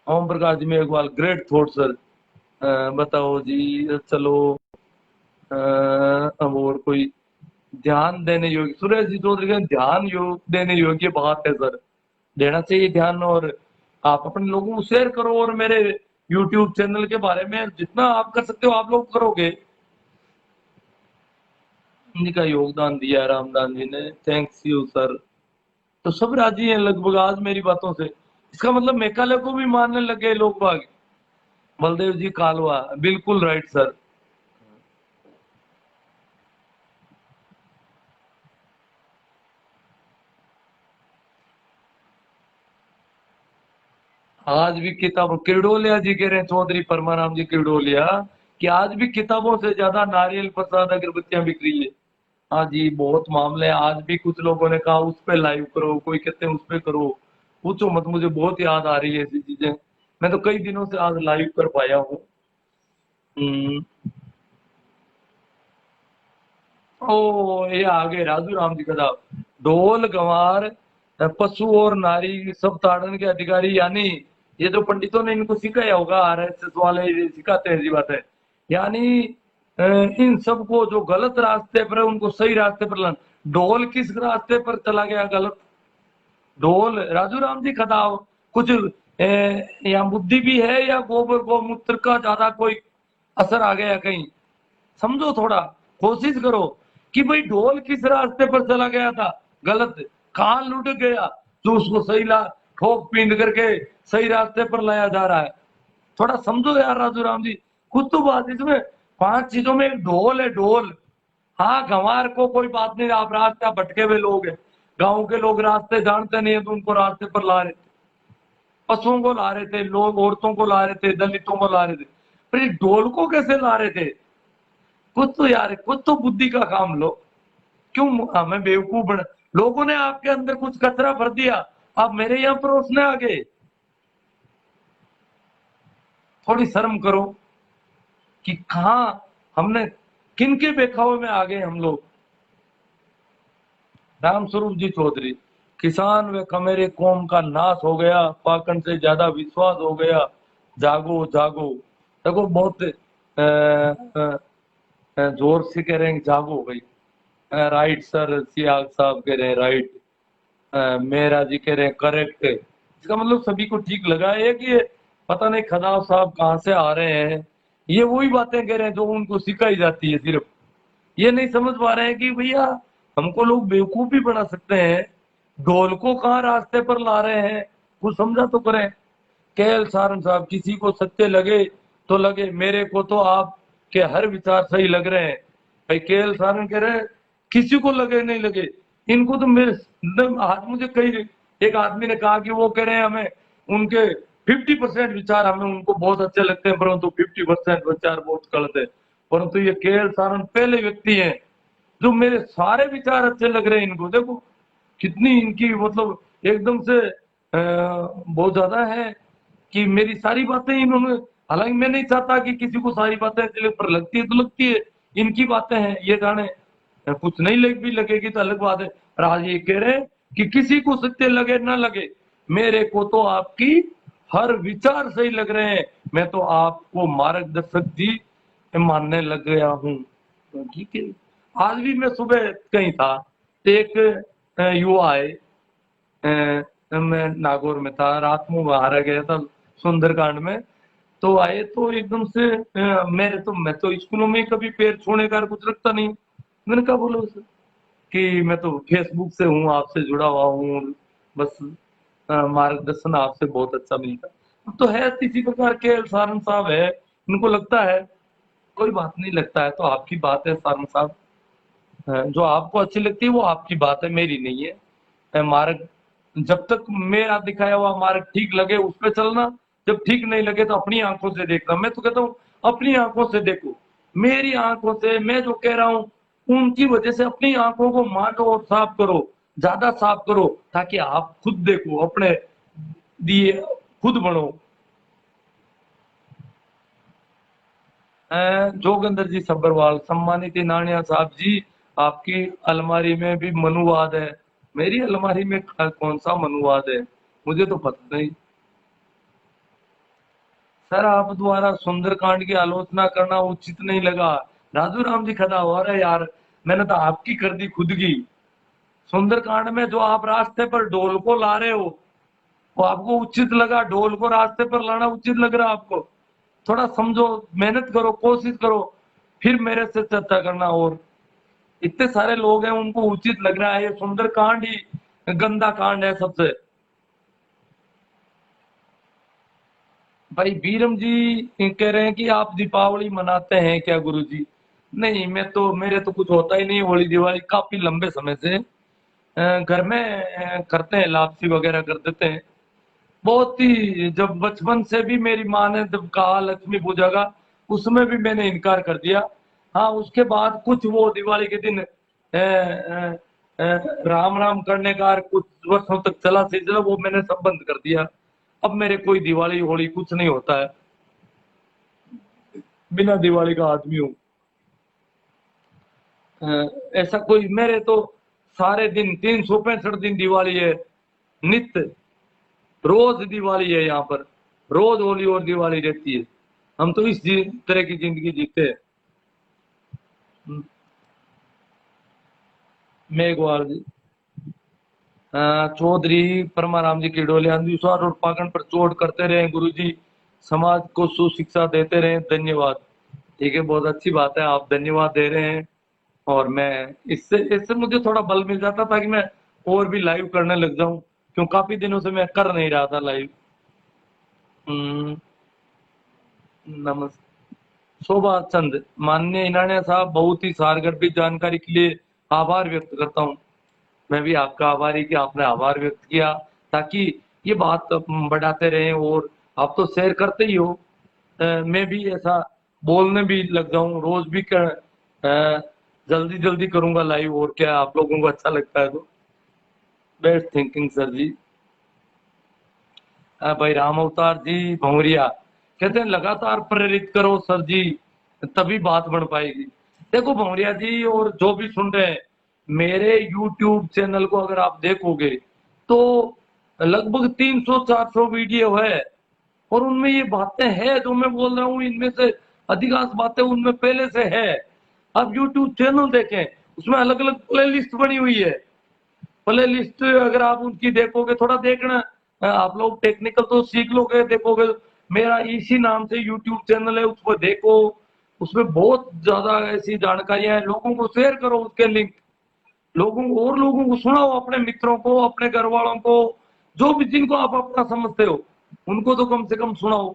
Om Prakash ji Meghwal, great thought sir. बताओ जी, चलो। अब और कोई ध्यान देने योग्य, सुरेश जी चौधरी का ध्यान देने योग्य बात है सर, देना चाहिए ध्यान। और आप अपने लोगों को शेयर करो, और मेरे यूट्यूब चैनल के बारे में जितना आप कर सकते हो आप लोग करोगे। इनका योगदान दिया है रामदान जी ने, थैंक्स यू सर। तो सब राजी हैं लगभग आज मेरी बातों से, इसका मतलब मेघालय को भी मानने लगे लोग बाग। बलदेव जी कालवा, बिल्कुल राइट सर। आज भी किताब, किरडोलिया जी कह रहे हैं, चौधरी परमाराम जी किरडोलिया, कि आज भी किताबों से ज्यादा नारियल प्रसाद अगरबत्तियां बिक रही है। हाँ जी, बहुत मामले हैं। आज भी कुछ लोगों ने कहा उस पे लाइव करो, कोई कहते हैं उस पे करो। पूछो मत, मुझे बहुत याद आ रही है ऐसी चीजें। मैं तो कई दिनों से आज लाइव कर पाया हूँ। हम्म। ओ, ये आगे राजू राम जी का था। ढोल गंवार पशु और नारी सब ताड़न के अधिकारी, यानी ये जो पंडितों ने इनको सिखाया होगा, आरएसएस वाले ये सिखाते हैं, जी बात है। यानी इन सबको जो गलत रास्ते पर है उनको सही रास्ते पर लाना। ढोल किस रास्ते पर चला गया गलत? ढोल राजू राम जी खदाव कुछ या बुद्धि भी है, या गोबर गोमूत्र का ज्यादा कोई असर आ गया कहीं? समझो थोड़ा, कोशिश करो कि भाई ढोल किस रास्ते पर चला गया था गलत, कहाँ लुट गया जो उसको सही ला ठोक पींद करके सही रास्ते पर लाया जा रहा है। थोड़ा समझो यार राजू राम जी, कुछ तो बात इसमें। 5 चीजों में एक ढोल है, ढोल। हाँ, गंवार को कोई बात नहीं, आप रास्ते भटके हुए लोग हैं, गांव के लोग रास्ते जानते नहीं है तो उनको रास्ते पर ला रहे थे, पशुओं को ला रहे थे लोग, औरतों को ला रहे थे, दलितों को ला रहे थे। पर इस ढोल को कैसे ला रहे थे? कुछ तो यार, कुछ तो बुद्धि का काम लो। क्यों हमें बेवकूफ बना? लोगों ने आपके अंदर कुछ कचरा भर दिया, आप मेरे यहाँ परोसने आ गए। थोड़ी शर्म करो कि कहा हमने किन के बेखावे में आ गए हम लोग। रामस्वरूप जी चौधरी, किसान व कमेरे कौम का नाश हो गया, पाखंड से ज्यादा विश्वास हो गया, जागो जागो। देखो बहुत जोर से कह रहे हैं जागो भाई। राइट सर, सियाग साहब कह रहे हैं राइट। मेरा जी कह रहे हैं करेक्ट। इसका मतलब सभी को ठीक लगा है कि ये पता नहीं खदाव साहब कहाँ से आ रहे हैं, ये वही बातें कह रहे हैं जो उनको सिखाई जाती है सिर्फ। ये नहीं समझ पा रहे हैं कि भैया हमको लोग बेवकूफ भी बना सकते हैं, ढोल को कहाँ रास्ते पर ला रहे हैं, कुछ समझा तो करें। केएल सारन साहब, किसी को सत्य लगे तो लगे, मेरे को तो आपके हर विचार सही लग रहे हैं। भाई केएल सारन कह रहे हैं किसी को लगे नहीं लगे, इनको तो मेरे आज मुझे कई एक आदमी ने कहा कि वो कह रहे हैं हमें उनके 50% विचार हमें उनको बहुत अच्छे लगते हैं, परंतु 50% विचार बहुत गलत है। परंतु ये केएल सारन पहले व्यक्ति हैं जो मेरे सारे विचार अच्छे लग रहे हैं इनको। देखो कितनी इनकी मतलब एकदम से बहुत ज्यादा है कि मेरी सारी बातें इन्होंने, हालांकि मैं नहीं चाहता कि किसी को सारी बातें चले, पर लगती है तो लगती है, इनकी बातें हैं ये जाने। कुछ नहीं लग भी लगेगी तो अलग बात है। और आज ये कह रहे हैं कि किसी को सत्य लगे ना लगे, मेरे को तो आपकी हर विचार सही लग रहे हैं, मैं तो आपको मार्गदर्शक जी मानने लग गया हूँ। तो ठीक है। आज भी मैं सुबह कहीं था, एक युवा आए, मैं नागौर में था, रात में बाहर आ गया था सुंदरकांड में। तो आए तो एकदम से मैं तो स्कूलों में कभी पैर छूने का कुछ रखता नहीं। मैंने कहा बोलो सर कि मैं तो फेसबुक से हूँ, आपसे जुड़ा हुआ हूँ, बस मार्गदर्शन आपसे बहुत अच्छा मिलता। अब तो है इसी प्रकार के सारन साहब है, इनको लगता है, कोई बात नहीं, लगता है तो आपकी बात है सारन साहब। जो आपको अच्छी लगती है वो आपकी बात है, मेरी नहीं है। मार्ग जब तक मेरा दिखाया हुआ मार्ग ठीक लगे उस पर चलना, जब ठीक नहीं लगे तो अपनी आंखों से देखना। मैं तो कहता हूँ अपनी आंखों से देखो, मेरी आंखों से मैं जो कह रहा हूँ उनकी वजह से अपनी आंखों को मांडो और साफ करो, ज्यादा साफ करो, ताकि आप खुद देखो, अपने दिए खुद बनो। जोगिंदर जी सब्बरवाल, सम्मानित नानिया साहब जी, आपकी अलमारी में भी मनुवाद है। मेरी अलमारी में कौन सा मनुवाद है, मुझे तो पता नहीं। सर आप द्वारा सुंदरकांड की आलोचना करना उचित नहीं लगा। राजू राम जी खड़ा हो रहा है यार, मैंने तो आपकी कर दी खुद की। सुंदरकांड में जो आप रास्ते पर ढोल को ला रहे हो वो आपको उचित लगा? ढोल को रास्ते पर लाना उचित लग रहा है आपको? थोड़ा समझो, मेहनत करो, कोशिश करो, फिर मेरे से चर्चा करना। और इतने सारे लोग हैं उनको उचित लग रहा है, ये सुंदरकांड ही गंदा कांड है सबसे। भाई बीरम जी कह रहे हैं कि आप दीपावली मनाते हैं क्या गुरुजी? नहीं, मैं तो, मेरे तो कुछ होता ही नहीं होली दिवाली, काफी लंबे समय से घर में करते हैं, लापसी वगैरह कर देते हैं। बहुत ही, जब बचपन से भी मेरी माँ ने जब कहा लक्ष्मी पूजा का, उसमें भी मैंने इनकार कर दिया। हाँ, उसके बाद कुछ वो दिवाली के दिन राम राम करने का कुछ वर्षों तक चला सिलसिला, वो मैंने सब बंद कर दिया। अब मेरे कोई दिवाली होली कुछ नहीं होता है, बिना दिवाली का आदमी हूँ। ऐसा कोई, मेरे तो सारे दिन 365 दिन दिवाली है, नित्य, रोज दिवाली है यहाँ पर, रोज होली और दिवाली रहती है। हम तो इस तरह की जिंदगी जीते हैं। मेघवाल जी, चौधरी परमाराम जी की डोले अंधविश्वास और पाखंड पर चोट करते रहे गुरु जी, समाज को सुशिक्षा देते रहे, धन्यवाद। ठीक है, बहुत अच्छी बात है, आप धन्यवाद दे रहे हैं। और मैं इससे इससे मुझे थोड़ा बल मिल जाता ताकि मैं और भी लाइव करने लग जाऊं, क्यों काफी दिनों से मैं कर नहीं रहा था लाइव। हम्म, नमस्ते। शोभा चंद, माननीय इनानिया साहब, बहुत ही सारगर्भित जानकारी के लिए आभार व्यक्त करता हूँ। मैं भी आपका आभारी कि आपने आभार व्यक्त किया, ताकि ये बात बढ़ाते रहें। और आप तो शेयर करते ही हो, मैं भी ऐसा बोलने भी लग जाऊं, रोज भी कर, जल्दी जल्दी करूंगा लाइव, और क्या आप लोगों को अच्छा लगता है तो। बेस्ट थिंकिंग सर जी। भाई राम अवतार जी भंवरिया कहते हैं लगातार प्रेरित करो सर जी, तभी बात बन पाएगी। देखो भंवरिया जी और जो भी सुन रहे हैं, मेरे YouTube चैनल को अगर आप देखोगे तो लगभग 300-400 वीडियो है, और उनमें ये बातें हैं जो मैं बोल रहा हूँ, इनमें से अधिकांश बातें उनमें पहले से है। आप YouTube चैनल देखें, उसमें अलग अलग प्ले लिस्ट बनी हुई है। प्ले लिस्ट अगर आप उनकी देखोगे, थोड़ा देखना, आप लोग टेक्निकल तो सीख लोगे, देखोगे। मेरा इसी नाम से यूट्यूब चैनल है, उसको देखो, उसमें बहुत ज्यादा ऐसी जानकारियां हैं। लोगों को शेयर करो उसके लिंक, लोगों को, और लोगों को सुनाओ, अपने मित्रों को, अपने घर वालों को, जो भी जिनको आप अपना समझते हो उनको तो कम से कम सुनाओ,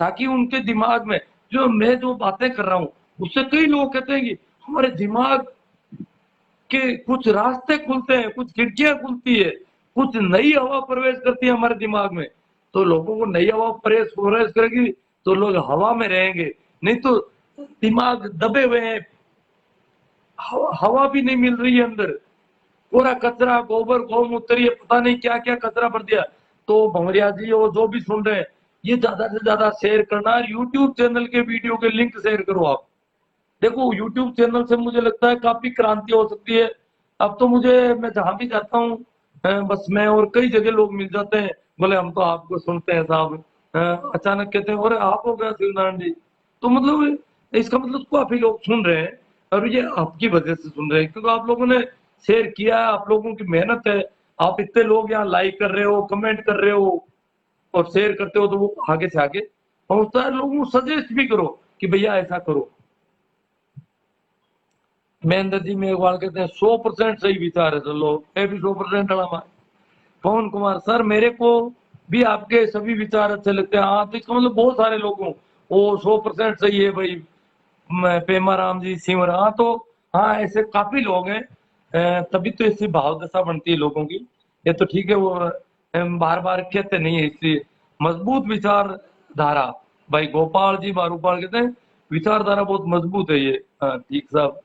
ताकि उनके दिमाग में जो मैं जो बातें कर रहा हूँ, उससे कई लोग कहते हैं कि हमारे दिमाग कि कुछ रास्ते खुलते हैं, कुछ खिड़कियां खुलती है, कुछ नई हवा प्रवेश करती है हमारे दिमाग में। तो लोगों को नई हवा प्रवेश करेगी तो लोग हवा में रहेंगे, नहीं तो दिमाग दबे हुए हैं, हवा भी नहीं मिल रही है अंदर, पूरा कचरा, गोबर गौमूत्र, ये पता नहीं क्या क्या कचरा भर दिया। तो भंवरिया जी और जो भी सुन रहे हैं, ये ज्यादा से ज्यादा शेयर करना, यूट्यूब चैनल के वीडियो के लिंक शेयर करो आप। देखो यूट्यूब चैनल से मुझे लगता है काफी क्रांति हो सकती है। अब तो मुझे, मैं जहां भी जाता हूँ, बस मैं और कई जगह लोग मिल जाते हैं, बोले हम तो आपको सुनते हैं साहब। अचानक कहते हैं अरे आप हो गया शिवनारायण जी, तो मतलब इसका मतलब काफी लोग सुन रहे हैं, और ये आपकी वजह से सुन रहे हैं, क्योंकि आप लोगों ने शेयर किया है, आप लोगों की मेहनत है। आप इतने लोग यहाँ लाइक कर रहे हो, कमेंट कर रहे हो और शेयर करते हो, तो वो आगे से आगे पहुंचता है। लोगों को सजेस्ट भी करो कि भैया ऐसा करो। महेंद्र जी मेघवाल कहते हैं 100% सही विचार है, चलो मैं भी 100% डला मार। पवन कुमार सर, मेरे को भी आपके सभी विचार अच्छे लगते हैं। हाँ, तो इसका मतलब बहुत सारे लोगों, वो 100% सही है भाई। पेमा राम जी सिंह, हाँ तो, हाँ ऐसे काफी लोग हैं। तभी तो ऐसी भाव दशा बनती है लोगों की। ये तो ठीक है, वो बार बार कहते नहीं है, इसलिए मजबूत विचारधारा। भाई गोपाल जी बारूपाल कहते हैं विचारधारा बहुत मजबूत है ये। हाँ ठीक साहब।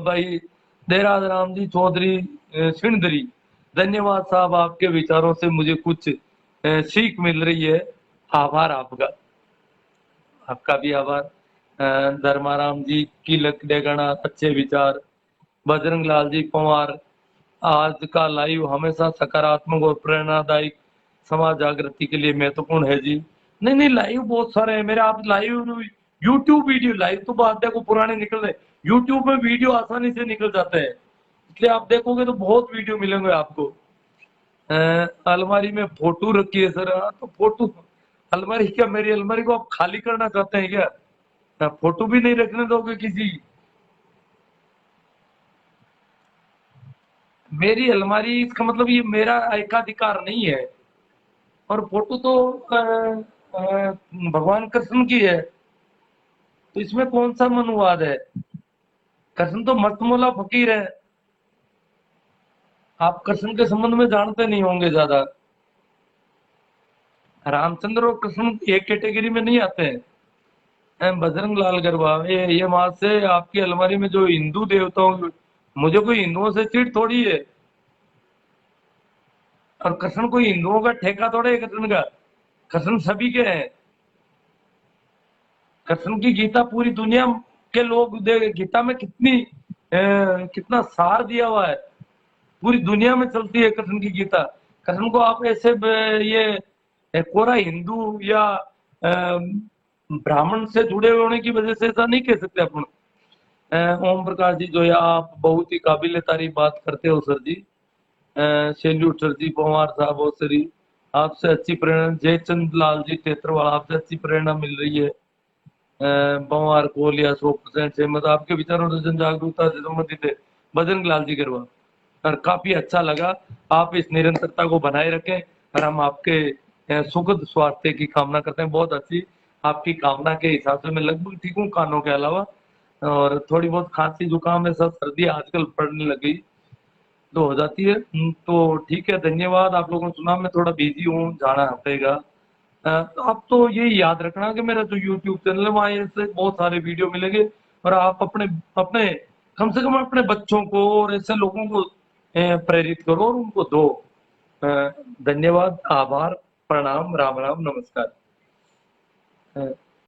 भाई देराज राम जी चौधरी सिंधरी, धन्यवाद साहब, आपके विचारों से मुझे कुछ सीख मिल रही है। आभार आपका, आपका भी आभार। धर्माराम जी की लक डेगना, अच्छे विचार। बजरंग लाल जी पंवार, आज का लाइव हमेशा सकारात्मक और प्रेरणादायक समाज जागृति के लिए महत्वपूर्ण है जी। नहीं नहीं, लाइव बहुत सारे हैं मेरे। आप लाइव यूट्यूब वीडियो, लाइव तो बात देखो पुराने निकल रहे, यूट्यूब में वीडियो आसानी से निकल जाते हैं, इसलिए आप देखोगे तो बहुत वीडियो मिलेंगे आपको। अलमारी में फोटो रखी है सर। हाँ, तो फोटो अलमारी क्या, मेरी अलमारी को आप खाली करना चाहते हैं क्या? फोटो भी नहीं रखने दोगे किसी? मेरी अलमारी, इसका मतलब ये मेरा एकाधिकार नहीं है। और फोटो तो भगवान कृष्ण की है, तो इसमें कौन सा मनुवाद है? कृष्ण तो मस्तमौला फकीर है। आप कृष्ण के संबंध में जानते नहीं होंगे ज्यादा। रामचंद्र और कृष्ण एक कैटेगरी में नहीं आते हैं। बजरंग लाल गरबा, ये बात से आपकी अलमारी में जो हिंदू देवताओं, मुझे कोई हिंदुओं से चिढ़ थोड़ी है। और कृष्ण कोई हिंदुओं का ठेका थोड़ा है कृष्ण का। कृष्ण सभी के हैं। कृष्ण की गीता पूरी दुनिया के लोग गीता में कितना सार दिया हुआ है। पूरी दुनिया में चलती है कृष्ण की गीता। कृष्ण को आप ऐसे ये कोरा हिंदू या ब्राह्मण से जुड़े होने की वजह से ऐसा नहीं कह सकते अपन। ओम प्रकाश जी जो है, आप बहुत ही काबिल तारीफ बात करते हो सर जी। सैल्यूट सर जी। पवार साहब हो सर जी, आपसे अच्छी प्रेरणा। जयचंद लाल जी टेत्रवाल, आपसे अच्छी प्रेरणा मिल रही है। पवार कोलिया 100% सहमत, आपके विचारों से जन जागरूकता से संबंधित है। बजरंग लाल जी गरबा, और काफी अच्छा लगा। आप इस निरंतरता को बनाए रखें, और हम आपके सुखद स्वास्थ्य की कामना करते हैं। बहुत अच्छी आपकी कामना के हिसाब से मैं लगभग ठीक हूँ कानों के अलावा, और थोड़ी बहुत खांसी जुकाम है, सब सर्दी आजकल पड़ने लग गई तो हो जाती है। तो ठीक है, धन्यवाद। आप लोगों ने सुना, मैं थोड़ा बिजी हूँ, जाना पड़ेगा। तो आप तो ये याद रखना कि मेरा जो यूट्यूब चैनल है वहाँ ऐसे बहुत सारे वीडियो मिलेंगे, और आप अपने अपने कम से कम अपने बच्चों को और ऐसे लोगों को प्रेरित करो और उनको दो। धन्यवाद, आभार, प्रणाम, राम राम, नमस्कार।